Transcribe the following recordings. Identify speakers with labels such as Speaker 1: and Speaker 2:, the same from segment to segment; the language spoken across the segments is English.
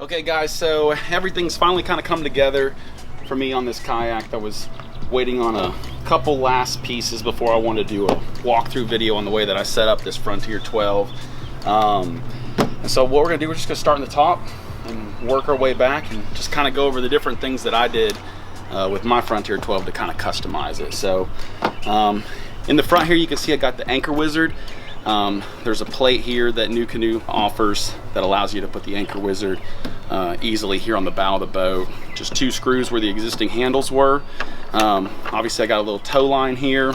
Speaker 1: Okay guys, so everything's finally kind of come together for me on this kayak. I was waiting on a couple last pieces before I wanted to do a walkthrough video on the way that I set up this Frontier 12. And so what we're gonna do, we're just gonna start in the top and work our way back and just kind of go over the different things that I did with my Frontier 12 to kind of customize it. So in the front here, you can see I got the anchor wizard. There's a plate here that NuCanoe offers that allows you to put the anchor wizard easily here on the bow of the boat. Just 2 screws where the existing handles were. Obviously I got a little tow line here.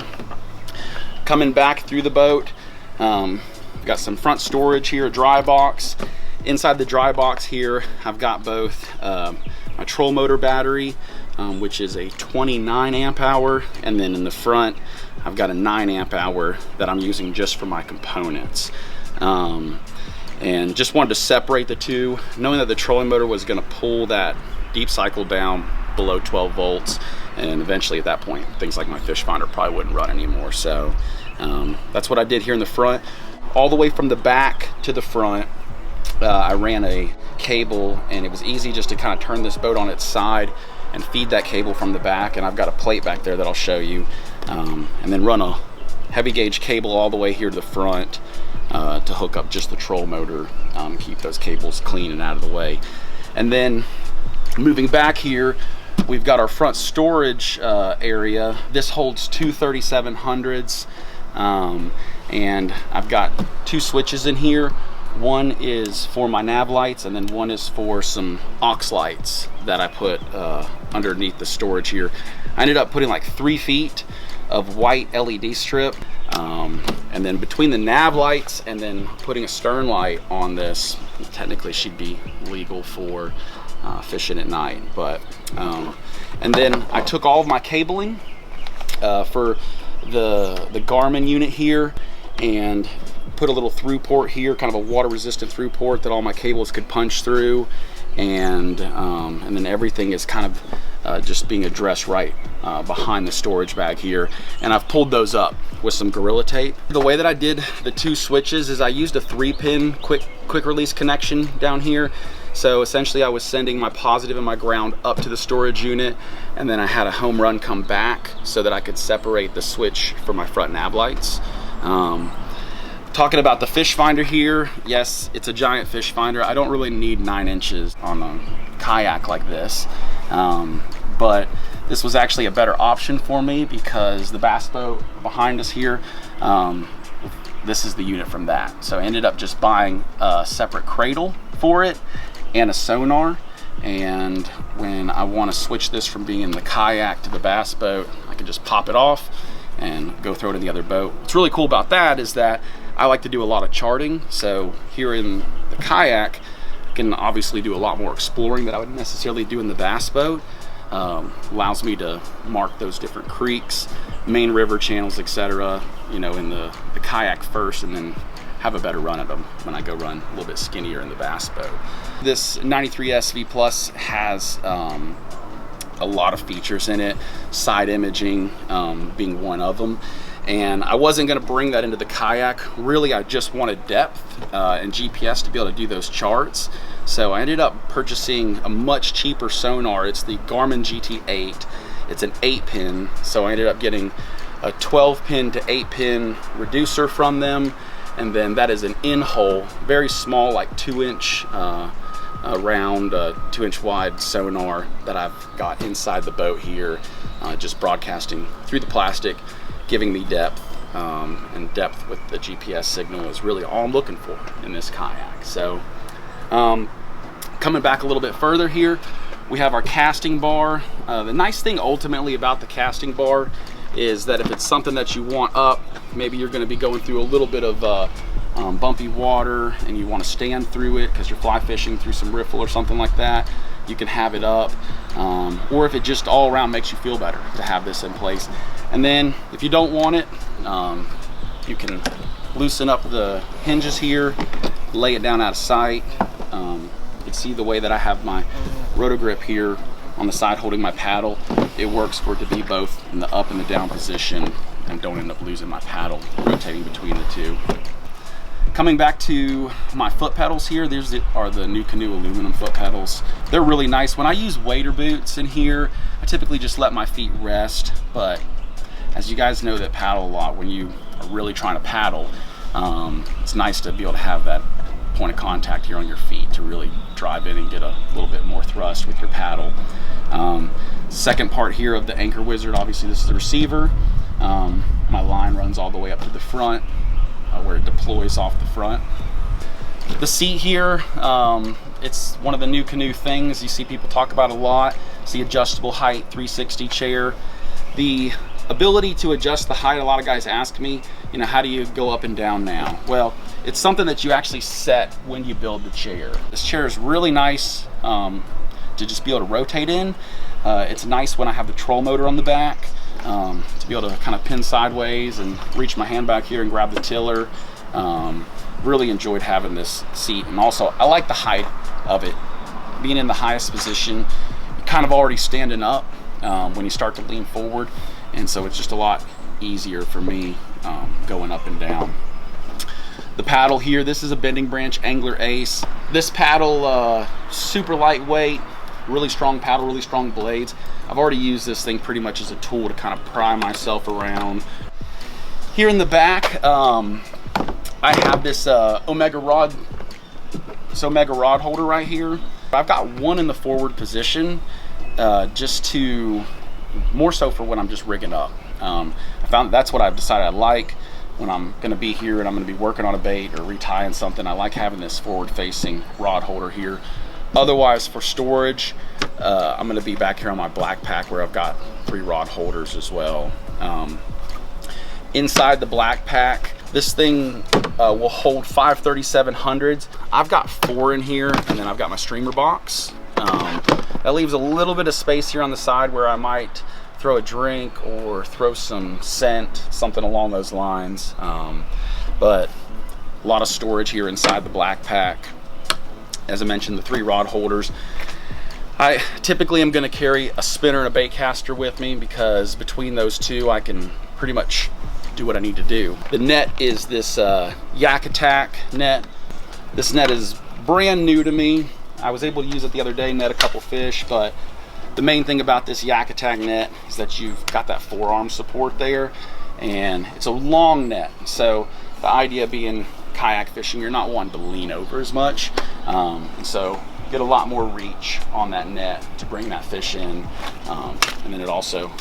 Speaker 1: Coming back through the boat, got some front storage here, a dry box. Inside the dry box here, I've got both my troll motor battery, which is a 29 amp hour, and then in the front I've got a 9 amp hour that I'm using just for my components. And just wanted to separate the two, knowing that the trolling motor was going to pull that deep cycle down below 12 volts, and eventually at that point things like my fish finder probably wouldn't run anymore. So that's what I did here in the front. All the way from the back to the front, I ran a cable, and it was easy just to kind of turn this boat on its side and feed that cable from the back, and I've got a plate back there that I'll show you, and then run a heavy gauge cable all the way here to the front to hook up just the troll motor, keep those cables clean and out of the way. And then moving back here, we've got our front storage area. This holds 2 3700s, and I've got 2 switches in here. One is for my nav lights, and then one is for some aux lights that I put underneath the storage here. I ended up putting like 3 feet of white LED strip, and then between the nav lights and then putting a stern light on this, technically she'd be legal for fishing at night. But and then I took all of my cabling for the Garmin unit here and put a little through port here, kind of a water resistant through port that all my cables could punch through, and then everything is kind of just being addressed right behind the storage bag here, and I've pulled those up with some Gorilla Tape. The way that I did the 2 switches is I used a 3-pin quick release connection down here. So essentially I was sending my positive and my ground up to the storage unit, and then I had a home run come back so that I could separate the switch for my front nav lights. Talking about the fish finder here, yes, it's a giant fish finder. I don't really need 9 inches on a kayak like this, but this was actually a better option for me because the bass boat behind us here, this is the unit from that. So I ended up just buying a separate cradle for it and a sonar, and when I want to switch this from being in the kayak to the bass boat, I can just pop it off and go throw it in the other boat. What's really cool about that is that I like to do a lot of charting, so here in the kayak I can obviously do a lot more exploring that I would necessarily do in the bass boat. Allows me to mark those different creeks, main river channels, etc., you know, in the kayak first, and then have a better run at them when I go run a little bit skinnier in the bass boat. This 93 SV Plus has a lot of features in it, side imaging being one of them. And I wasn't going to bring that into the kayak. Really, I just wanted depth and GPS to be able to do those charts. So I ended up purchasing a much cheaper sonar. It's the Garmin GT8. It's an 8-pin. So I ended up getting a 12-pin to 8-pin reducer from them. And then that is an in-hole, very small, like 2-inch round, 2-inch wide sonar that I've got inside the boat here, just broadcasting through the plastic, giving me depth, and depth with the GPS signal is really all I'm looking for in this kayak. So coming back a little bit further here, we have our casting bar. The nice thing ultimately about the casting bar is that if it's something that you want up, maybe you're going to be going through a little bit of bumpy water and you want to stand through it because you're fly fishing through some riffle or something like that, you can have it up. Or if it just all around makes you feel better to have this in place. And then if you don't want it, you can loosen up the hinges here, lay it down out of sight. You can see the way that I have my roto grip here on the side holding my paddle. It works for it to be both in the up and the down position, and don't end up losing my paddle rotating between the two. Coming back to my foot pedals here, these are the NuCanoe aluminum foot pedals. They're really nice. When I use wader boots in here, I typically just let my feet rest, but as you guys know that paddle a lot, when you are really trying to paddle, it's nice to be able to have that point of contact here on your feet to really drive in and get a little bit more thrust with your paddle. Second part here of the Anchor Wizard, obviously this is the receiver. My line runs all the way up to the front where it deploys off the front. The seat here, it's one of the NuCanoe things you see people talk about a lot. It's the adjustable height 360 chair. The ability to adjust the height, a lot of guys ask me, you know, how do you go up and down now? Well, it's something that you actually set when you build the chair. This chair is really nice to just be able to rotate in. It's nice when I have the troll motor on the back to be able to kind of pin sideways and reach my hand back here and grab the tiller. Really enjoyed having this seat, and also I like the height of it. Being in the highest position, you're kind of already standing up when you start to lean forward, and so it's just a lot easier for me going up and down. The paddle here, this is a Bending Branch Angler Ace. This paddle, super lightweight, really strong paddle, really strong blades. I've already used this thing pretty much as a tool to kind of pry myself around. Here in the back, I have this Omega rod holder right here. I've got one in the forward position, just to, more so for when I'm just rigging up. I found that's what I've decided I like when I'm gonna be here and I'm gonna be working on a bait or retying something. I like having this forward facing rod holder here. Otherwise, for storage, I'm gonna be back here on my black pack where I've got 3 rod holders as well. Inside the black pack, this thing will hold 5 3700s. I've got 4 in here, and then I've got my streamer box. That leaves a little bit of space here on the side where I might throw a drink or throw some scent, something along those lines. But a lot of storage here inside the black pack. As I mentioned, the 3 rod holders. I typically am going to carry a spinner and a bait caster with me, because between those two I can pretty much do what I need to do. The net is this Yak Attack Net. This net is brand new to me. I was able to use it the other day, net a couple fish, but the main thing about this Yak Attack Net is that you've got that forearm support there, and it's a long net. So the idea being kayak fishing, you're not wanting to lean over as much, and so get a lot more reach on that net to bring that fish in, and then it also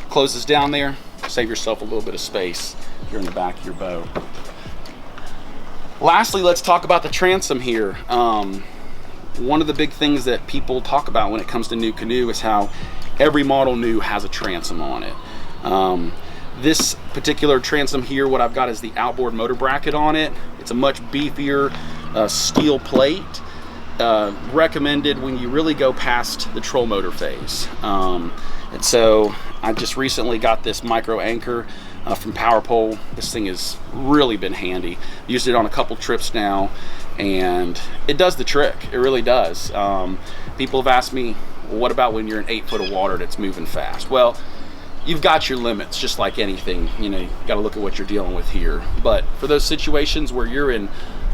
Speaker 1: closes down there. Save yourself a little bit of space here in the back of your boat. Lastly, let's talk about the transom here. One of the big things that people talk about when it comes to NuCanoe is how every model new has a transom on it. This particular transom here, what I've got is the outboard motor bracket on it. It's a much beefier steel plate. Recommended when you really go past the troll motor phase. And so I just recently got this micro anchor from Power Pole. This thing has really been handy. Used it on a couple trips now, and it does the trick. It really does. People have asked me, well, what about when you're in 8 foot of water that's moving fast? Well, you've got your limits, just like anything. You know, you got to look at what you're dealing with here. But for those situations where you're in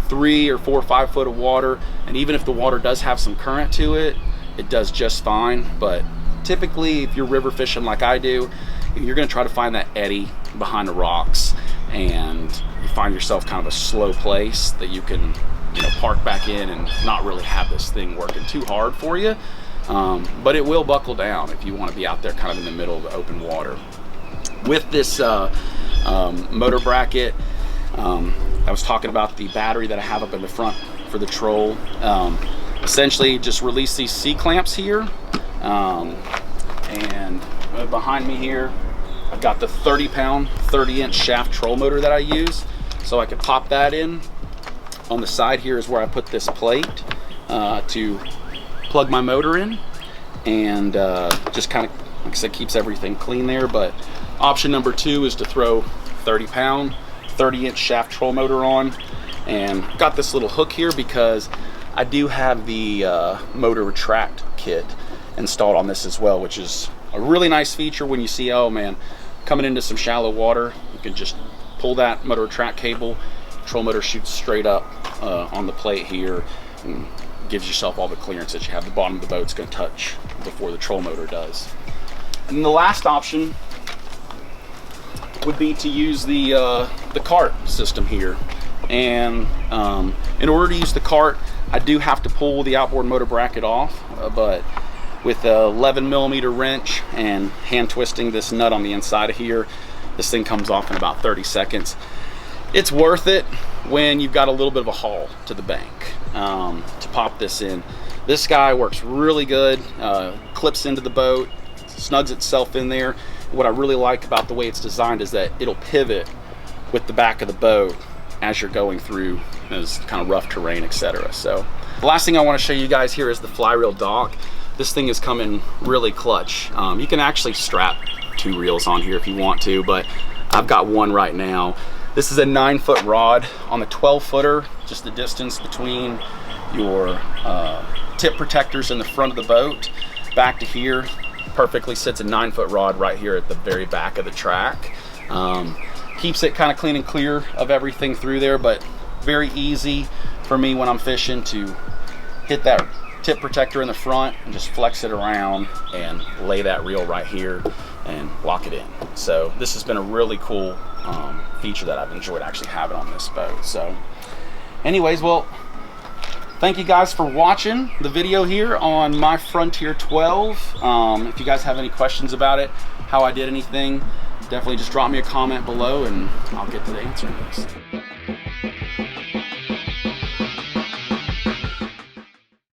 Speaker 1: 3 or 4 or 5 foot of water, and even if the water does have some current to it, it does just fine. But typically, if you're river fishing like I do, you're going to try to find that eddy behind the rocks, and you find yourself kind of a slow place that you can, you know, park back in and not really have this thing working too hard for you. But it will buckle down if you want to be out there kind of in the middle of the open water. With this motor bracket, I was talking about the battery that I have up in the front for the troll. Essentially just release these C-clamps here, and behind me here I've got the 30-pound 30-inch shaft troll motor that I use, so I could pop that in. On the side here is where I put this plate to plug my motor in, and just kind of, like I said, keeps everything clean there. But option number 2 is to throw 30-pound 30-inch shaft troll motor on, and got this little hook here because I do have the motor retract kit installed on this as well, which is a really nice feature when you see, oh man, coming into some shallow water, you can just pull that motor retract cable, Troll motor shoots straight up on the plate here and gives yourself all the clearance that you have. The bottom of the boat's going to touch before the troll motor does. And the last option would be to use the cart system here. And in order to use the cart, I do have to pull the outboard motor bracket off, but with a 11mm wrench and hand twisting this nut on the inside of here, this thing comes off in about 30 seconds. It's worth it when you've got a little bit of a haul to the bank to pop this in. This guy works really good, clips into the boat, snugs itself in there. What I really like about the way it's designed is that it'll pivot with the back of the boat as you're going through this kind of rough terrain, etc. So the last thing I want to show you guys here is the fly reel dock. This thing is coming really clutch. You can actually strap 2 reels on here if you want to, but I've got one right now. This is a 9-foot rod on the 12-footer, just the distance between your tip protectors in the front of the boat back to here. Perfectly sits a 9-foot rod right here at the very back of the track. Keeps it kind of clean and clear of everything through there, but very easy for me when I'm fishing to hit that tip protector in the front and just flex it around and lay that reel right here and lock it in. So this has been a really cool feature that I've enjoyed actually having on this boat. So anyways, well, thank you guys for watching the video here on my Frontier 12. If you guys have any questions about it, how I did anything, definitely just drop me a comment below and I'll get to the answer.